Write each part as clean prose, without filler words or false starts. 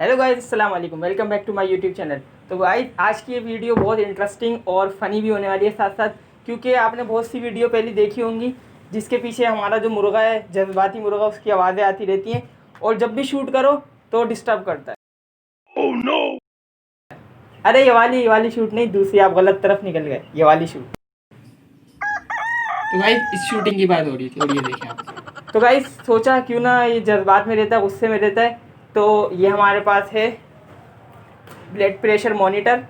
Hello guys, अस्सलाम वालेकुम, welcome back to my YouTube channel. तो गाइस आज की ये वीडियो बहुत इंटरेस्टिंग और फ़नी भी होने वाली है साथ साथ, क्योंकि आपने बहुत सी वीडियो पहले देखी होंगी जिसके पीछे हमारा जो मुर्गा है, जज्बाती मुर्गा, उसकी आवाज़ें आती रहती हैं और जब भी शूट करो तो डिस्टर्ब करता है। Oh no! अरे ये वाली शूट नहीं, दूसरी, आप गलत तरफ निकल गए। ये वाली शूट। तो गाइस इस शूटिंग की बात हो रही थी और ये देखें आप। तो गाइस सोचा क्यों ना, ये जज्बात में रहता है, गुस्से में रहता है, तो ये हमारे पास है ब्लड प्रेशर मॉनिटर।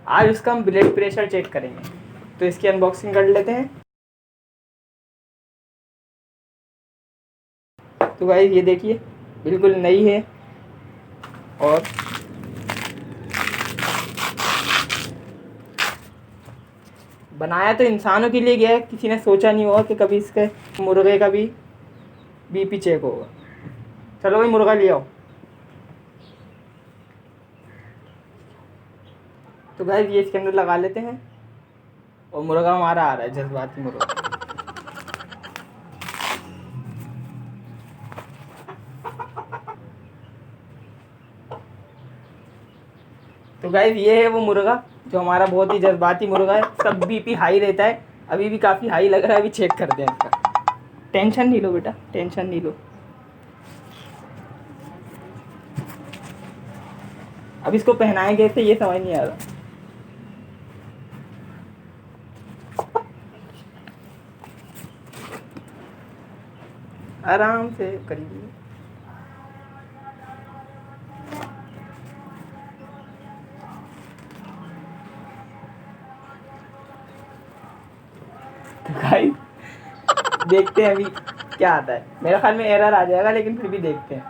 आज उसका हम ब्लड प्रेशर चेक करेंगे, तो इसकी अनबॉक्सिंग कर लेते हैं। तो गाइस ये देखिए, बिल्कुल नई है और बनाया तो इंसानों के लिए गया है। किसी ने सोचा नहीं होगा कि कभी इसके मुर्गे का भी बीपी चेक होगा। चलो भाई मुर्गा ले आओ। तो गाइस ये इसके अंदर लगा लेते हैं और मुर्गा हमारा आ रहा है, जज्बाती मुर्गा। तो गाइस ये है वो मुर्गा जो हमारा बहुत ही जज्बाती मुर्गा है। सब बीपी हाई रहता है, अभी भी काफ़ी हाई लग रहा है। अभी चेक करते हैं इसका। टेंशन नहीं लो बेटा, टेंशन नहीं लो। अब इसको पहनाए कैसे ये समझ नहीं आ रहा। आराम से करिए। तो गाइस देखते हैं अभी क्या आता है। मेरे ख्याल में एरर आ जाएगा, लेकिन फिर भी देखते हैं।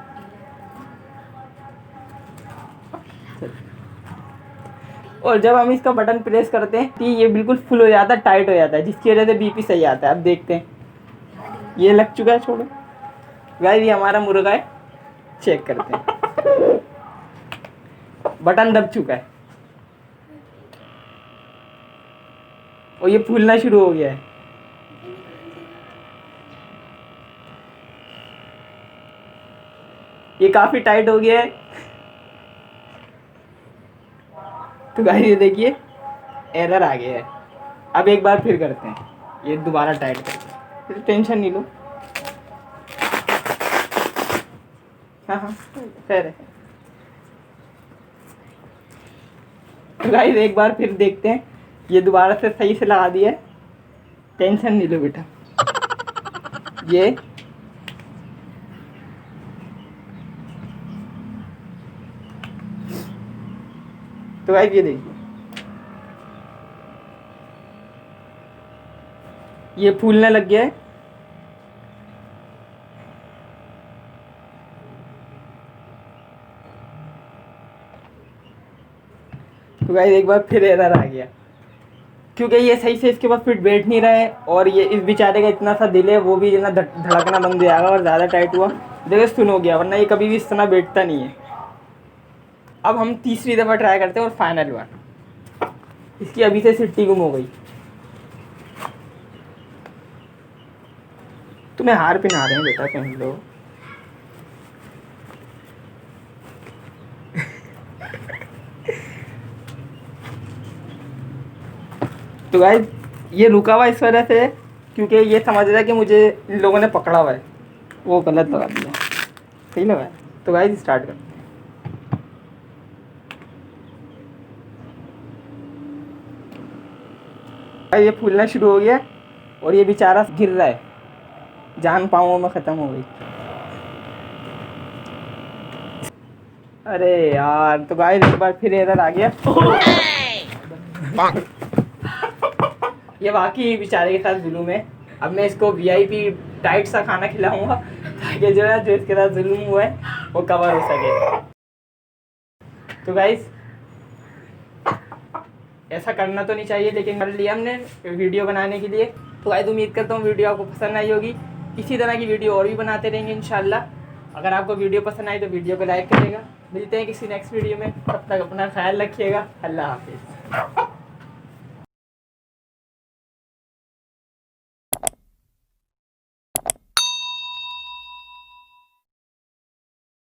और जब हम इसका बटन प्रेस करते हैं तो ये बिल्कुल फुल हो जाता है, टाइट हो जाता है, जिसकी वजह से बीपी सही आता है। अब देखते हैं। ये लग चुका है, छोड़ो। गाइस ये हमारा मुर्गा है, चेक करते हैं। बटन दब चुका है और ये फूलना शुरू हो गया है। ये काफी टाइट हो गया है। तो गाइस ये देखिए, एरर आ गया है। अब एक बार फिर करते हैं, ये दोबारा टाइट करते हैं। टेंशन नहीं लो। हाँ हाँ खैर है। तो गाइस एक बार फिर देखते हैं। ये दोबारा से सही से लगा दिया है। टेंशन नहीं लो बेटा। ये तो गाइस ये देखिए, ये फूलने लग गया है। तो गाइस एक बार फिर एरर आ गया, क्योंकि ये सही से इसके पास फिट बैठ नहीं रहा है और ये इस बेचारे का इतना सा दिल है, वो भी ना धड़कना बंद हो जाएगा और ज़्यादा टाइट हुआ देखिए सुन हो गया, वरना ये कभी भी इस तरह बैठता नहीं है। अब हम तीसरी दफ़ा ट्राई करते हैं और फाइनल बार। इसकी अभी से सिट्टी गुम हो गई। तुम्हें हार पहना रहे हैं बेटा, पहन लो। तो गाइस ये रुका हुआ इस वजह से क्योंकि ये समझ रहा है कि मुझे इन लोगों ने पकड़ा हुआ है। वो गलत लगा दिया, सही लगा है। तो गाइस स्टार्ट करते हैं। गाइस ये फूलना शुरू हो गया और ये बेचारा गिर रहा है, जान पाँवों में ख़त्म हो गई। अरे यार, तो गाइस एक बार फिर एरर आ गया। ये वाकई बेचारे के साथ जुल्म है। अब मैं इसको वीआईपी टाइट सा खाना खिलाऊंगा ताकि जो है, जो इसके साथ जुल्म हुआ है वो कवर हो सके। तो गाइस ऐसा करना तो नहीं चाहिए, लेकिन कर लिया हमने वीडियो बनाने के लिए। तो गाइस उम्मीद करता हूँ वीडियो आपको पसंद आई होगी। इसी तरह की वीडियो और भी बनाते रहेंगे इंशाल्लाह। अगर आपको वीडियो पसंद आई तो वीडियो को लाइक करिएगा। मिलते हैं किसी नेक्स्ट वीडियो में, तब तक अपना ख्याल रखिएगा। अल्लाह हाफिज़।